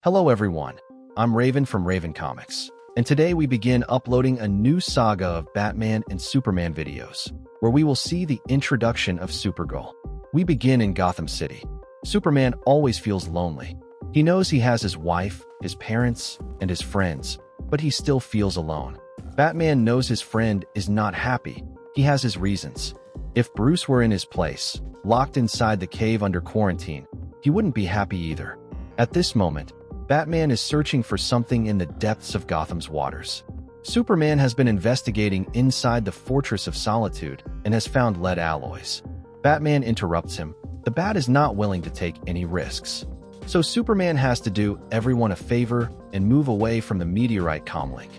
Hello everyone, I'm Raven from Raven Comics, and today we begin uploading a new saga of Batman and Superman videos, where we will see the introduction of Supergirl. We begin in Gotham City. Superman always feels lonely. He knows he has his wife, his parents, and his friends, but he still feels alone. Batman knows his friend is not happy. He has his reasons. If Bruce were in his place, locked inside the cave under quarantine, he wouldn't be happy either. At this moment, Batman is searching for something in the depths of Gotham's waters. Superman has been investigating inside the Fortress of Solitude and has found lead alloys. Batman interrupts him. The Bat is not willing to take any risks. So Superman has to do everyone a favor and move away from the meteorite comlink.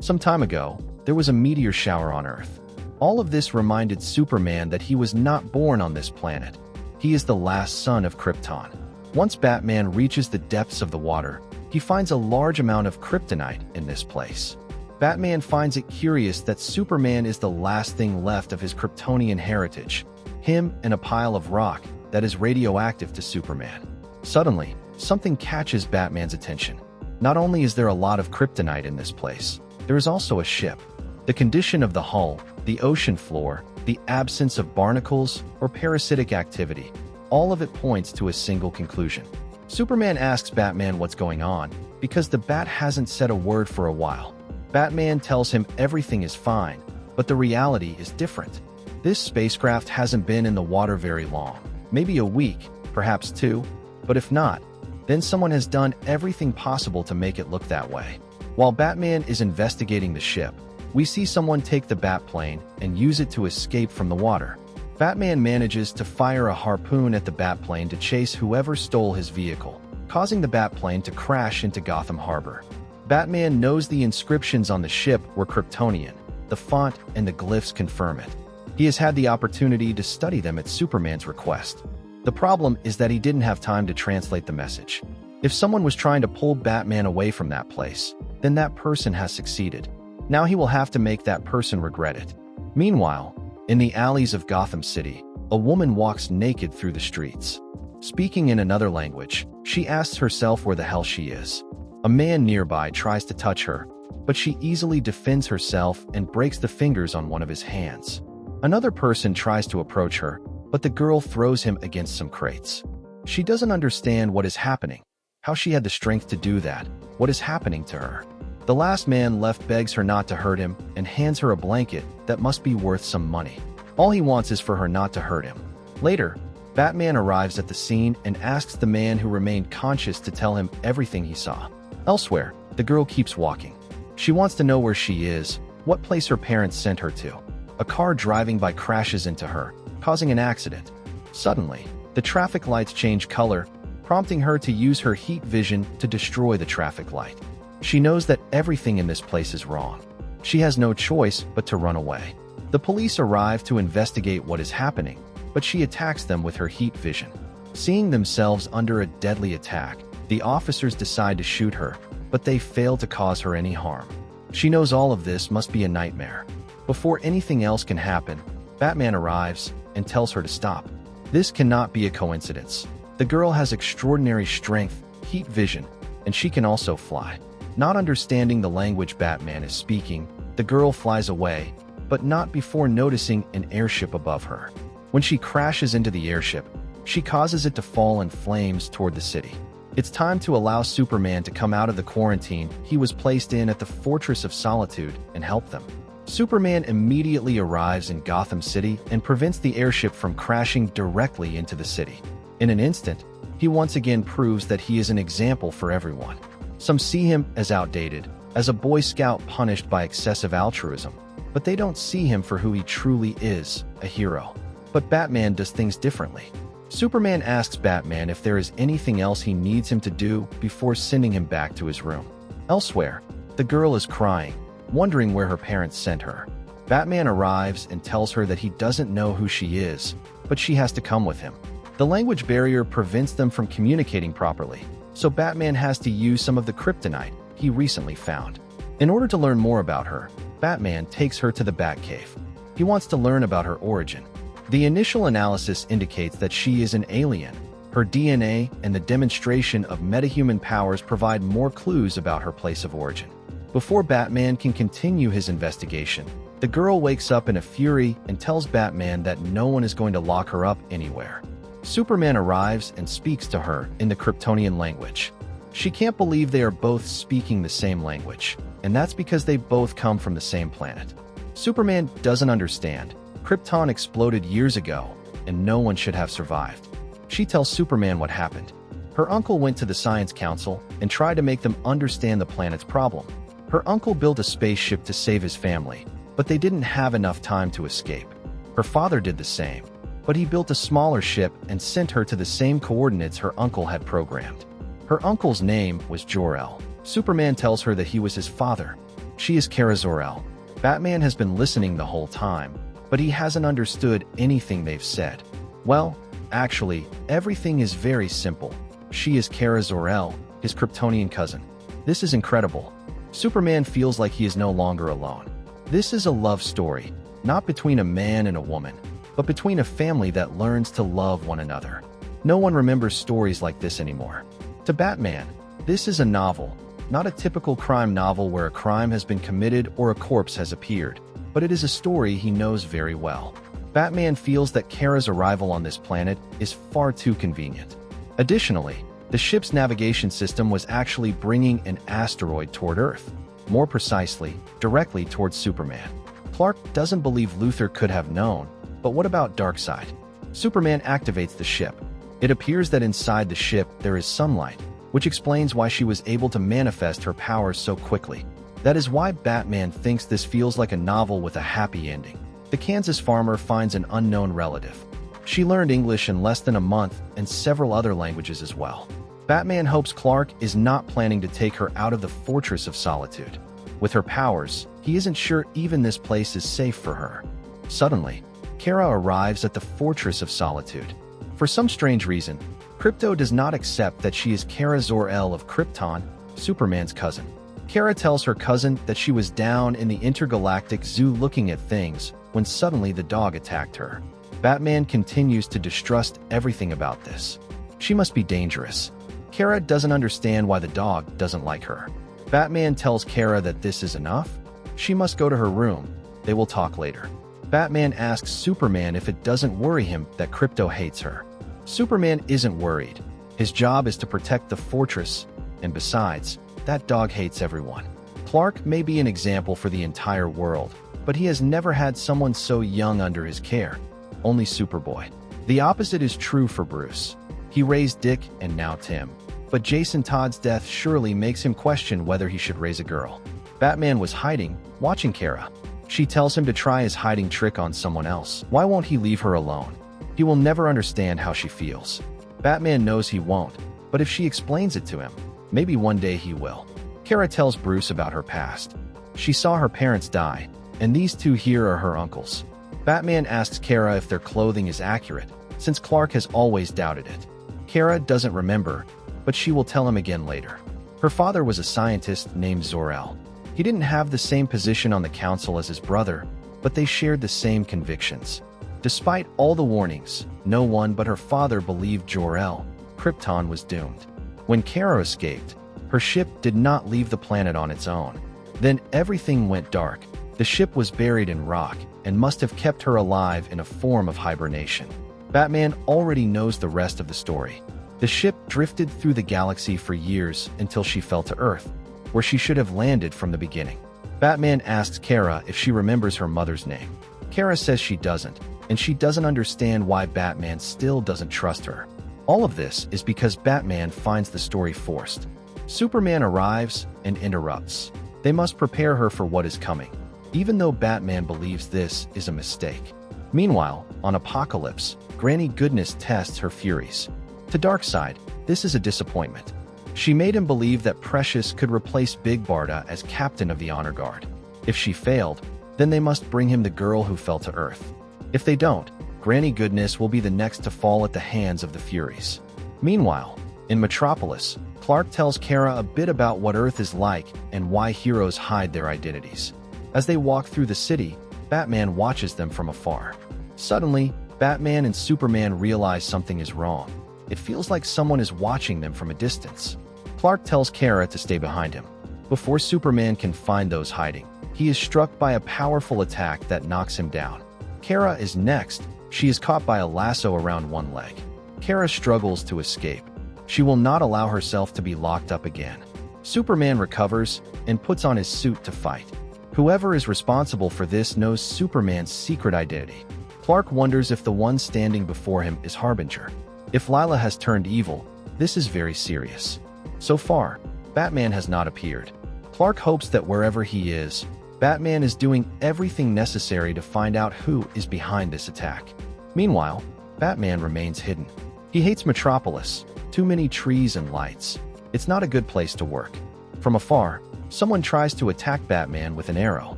Some time ago, there was a meteor shower on Earth. All of this reminded Superman that he was not born on this planet. He is the last son of Krypton. Once Batman reaches the depths of the water, he finds a large amount of kryptonite in this place. Batman finds it curious that Superman is the last thing left of his Kryptonian heritage, him and a pile of rock that is radioactive to Superman. Suddenly, something catches Batman's attention. Not only is there a lot of kryptonite in this place, there is also a ship. The condition of the hull, the ocean floor, the absence of barnacles or parasitic activity, all of it points to a single conclusion. Superman asks Batman what's going on, because the Bat hasn't said a word for a while. Batman tells him everything is fine, but the reality is different. This spacecraft hasn't been in the water very long, maybe a week, perhaps two, but if not, then someone has done everything possible to make it look that way. While Batman is investigating the ship, we see someone take the Batplane and use it to escape from the water. Batman manages to fire a harpoon at the Batplane to chase whoever stole his vehicle, causing the Batplane to crash into Gotham Harbor. Batman knows the inscriptions on the ship were Kryptonian. The font and the glyphs confirm it. He has had the opportunity to study them at Superman's request. The problem is that he didn't have time to translate the message. If someone was trying to pull Batman away from that place, then that person has succeeded. Now he will have to make that person regret it. Meanwhile, in the alleys of Gotham City, a woman walks naked through the streets. Speaking in another language, she asks herself where the hell she is. A man nearby tries to touch her, but she easily defends herself and breaks the fingers on one of his hands. Another person tries to approach her, but the girl throws him against some crates. She doesn't understand what is happening, how she had the strength to do that, what is happening to her. The last man left begs her not to hurt him and hands her a blanket that must be worth some money. All he wants is for her not to hurt him. Later, Batman arrives at the scene and asks the man who remained conscious to tell him everything he saw. Elsewhere, the girl keeps walking. She wants to know where she is, what place her parents sent her to. A car driving by crashes into her, causing an accident. Suddenly, the traffic lights change color, prompting her to use her heat vision to destroy the traffic light. She knows that everything in this place is wrong. She has no choice but to run away. The police arrive to investigate what is happening, but she attacks them with her heat vision. Seeing themselves under a deadly attack, the officers decide to shoot her, but they fail to cause her any harm. She knows all of this must be a nightmare. Before anything else can happen, Batman arrives and tells her to stop. This cannot be a coincidence. The girl has extraordinary strength, heat vision, and she can also fly. Not understanding the language Batman is speaking, the girl flies away, but not before noticing an airship above her. When she crashes into the airship, she causes it to fall in flames toward the city. It's time to allow Superman to come out of the quarantine he was placed in at the Fortress of Solitude and help them. Superman immediately arrives in Gotham City and prevents the airship from crashing directly into the city. In an instant, he once again proves that he is an example for everyone. Some see him as outdated, as a Boy Scout punished by excessive altruism, but they don't see him for who he truly is, a hero. But Batman does things differently. Superman asks Batman if there is anything else he needs him to do before sending him back to his room. Elsewhere, the girl is crying, wondering where her parents sent her. Batman arrives and tells her that he doesn't know who she is, but she has to come with him. The language barrier prevents them from communicating properly, so Batman has to use some of the kryptonite he recently found. In order to learn more about her, Batman takes her to the Batcave. He wants to learn about her origin. The initial analysis indicates that she is an alien, Her DNA and the demonstration of metahuman powers provide more clues about her place of origin. Before Batman can continue his investigation, the girl wakes up in a fury and tells Batman that no one is going to lock her up anywhere. Superman arrives and speaks to her in the Kryptonian language. She can't believe they are both speaking the same language, and that's because they both come from the same planet. Superman doesn't understand. Krypton exploded years ago, and no one should have survived. She tells Superman what happened. Her uncle went to the Science Council and tried to make them understand the planet's problem. Her uncle built a spaceship to save his family, but they didn't have enough time to escape. Her father did the same, but he built a smaller ship and sent her to the same coordinates her uncle had programmed. Her uncle's name was Zor-El. Superman tells her that he was his father. She is Zor-El. Batman has been listening the whole time, but he hasn't understood anything they've said. Well, actually, everything is very simple. She is Zor-El, his Kryptonian cousin. This is incredible. Superman feels like he is no longer alone. This is a love story, not between a man and a woman, but between a family that learns to love one another. No one remembers stories like this anymore. To Batman, this is a novel, not a typical crime novel where a crime has been committed or a corpse has appeared, but it is a story he knows very well. Batman feels that Kara's arrival on this planet is far too convenient. Additionally, the ship's navigation system was actually bringing an asteroid toward Earth, more precisely, directly towards Superman. Clark doesn't believe Luthor could have known, but what about Darkseid? Superman activates the ship. It appears that inside the ship there is sunlight, which explains why she was able to manifest her powers so quickly. That is why Batman thinks this feels like a novel with a happy ending. The Kansas farmer finds an unknown relative. She learned English in less than a month and several other languages as well. Batman hopes Clark is not planning to take her out of the Fortress of Solitude. With her powers, he isn't sure even this place is safe for her. Suddenly, Kara arrives at the Fortress of Solitude. For some strange reason, Krypto does not accept that she is Kara Zor-El of Krypton, Superman's cousin. Kara tells her cousin that she was down in the intergalactic zoo looking at things when suddenly the dog attacked her. Batman continues to distrust everything about this. She must be dangerous. Kara doesn't understand why the dog doesn't like her. Batman tells Kara that this is enough. She must go to her room. They will talk later. Batman asks Superman if it doesn't worry him that Krypto hates her. Superman isn't worried. His job is to protect the fortress, and besides, that dog hates everyone. Clark may be an example for the entire world, but he has never had someone so young under his care. Only Superboy. The opposite is true for Bruce. He raised Dick and now Tim. But Jason Todd's death surely makes him question whether he should raise a girl. Batman was hiding, watching Kara. She tells him to try his hiding trick on someone else. Why won't he leave her alone? He will never understand how she feels. Batman knows he won't, but if she explains it to him, maybe one day he will. Kara tells Bruce about her past. She saw her parents die, and these two here are her uncles. Batman asks Kara if their clothing is accurate, since Clark has always doubted it. Kara doesn't remember, but she will tell him again later. Her father was a scientist named Zor-El. He didn't have the same position on the council as his brother, but they shared the same convictions. Despite all the warnings, no one but her father believed Zor-El. Krypton was doomed. When Kara escaped, her ship did not leave the planet on its own. Then everything went dark. The ship was buried in rock and must have kept her alive in a form of hibernation. Batman already knows the rest of the story. The ship drifted through the galaxy for years until she fell to Earth, where she should have landed from the beginning. Batman asks Kara if she remembers her mother's name. Kara says she doesn't, and she doesn't understand why Batman still doesn't trust her. All of this is because Batman finds the story forced. Superman arrives and interrupts. They must prepare her for what is coming, even though Batman believes this is a mistake. Meanwhile, on Apokolips, Granny Goodness tests her furies. To Darkseid, this is a disappointment. She made him believe that Precious could replace Big Barda as captain of the Honor Guard. If she failed, then they must bring him the girl who fell to Earth. If they don't, Granny Goodness will be the next to fall at the hands of the Furies. Meanwhile, in Metropolis, Clark tells Kara a bit about what Earth is like and why heroes hide their identities. As they walk through the city, Batman watches them from afar. Suddenly, Batman and Superman realize something is wrong. It feels like someone is watching them from a distance. Clark tells Kara to stay behind him. Before Superman can find those hiding, he is struck by a powerful attack that knocks him down. Kara is next. She is caught by a lasso around one leg. Kara struggles to escape. She will not allow herself to be locked up again. Superman recovers and puts on his suit to fight. Whoever is responsible for this knows Superman's secret identity. Clark wonders if the one standing before him is Harbinger. If Lila has turned evil, this is very serious. So far, Batman has not appeared. Clark hopes that wherever he is, Batman is doing everything necessary to find out who is behind this attack. Meanwhile, Batman remains hidden. He hates Metropolis, too many trees and lights. It's not a good place to work. From afar, someone tries to attack Batman with an arrow.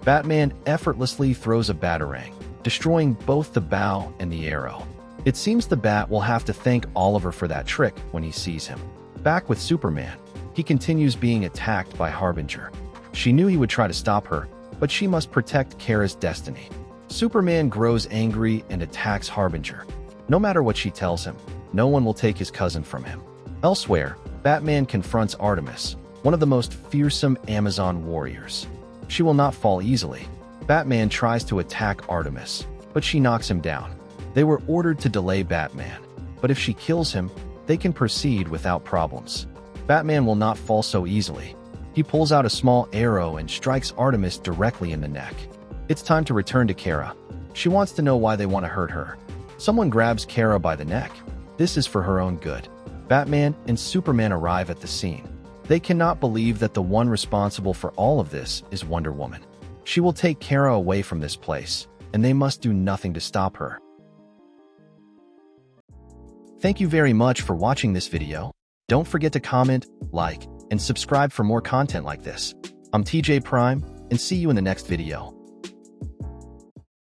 Batman effortlessly throws a batarang, destroying both the bow and the arrow. It seems the Bat will have to thank Oliver for that trick when he sees him. Back with Superman, he continues being attacked by Harbinger. She knew he would try to stop her, but she must protect Kara's destiny. Superman grows angry and attacks Harbinger. No matter what she tells him, no one will take his cousin from him. Elsewhere, Batman confronts Artemis, one of the most fearsome Amazon warriors. She will not fall easily. Batman tries to attack Artemis, but she knocks him down. They were ordered to delay Batman, but if she kills him, they can proceed without problems. Batman will not fall so easily. He pulls out a small arrow and strikes Artemis directly in the neck. It's time to return to Kara. She wants to know why they want to hurt her. Someone grabs Kara by the neck. This is for her own good. Batman and Superman arrive at the scene. They cannot believe that the one responsible for all of this is Wonder Woman. She will take Kara away from this place, and they must do nothing to stop her. Thank you very much for watching this video. Don't forget to comment, like, and subscribe for more content like this. I'm TJ Prime, and see you in the next video.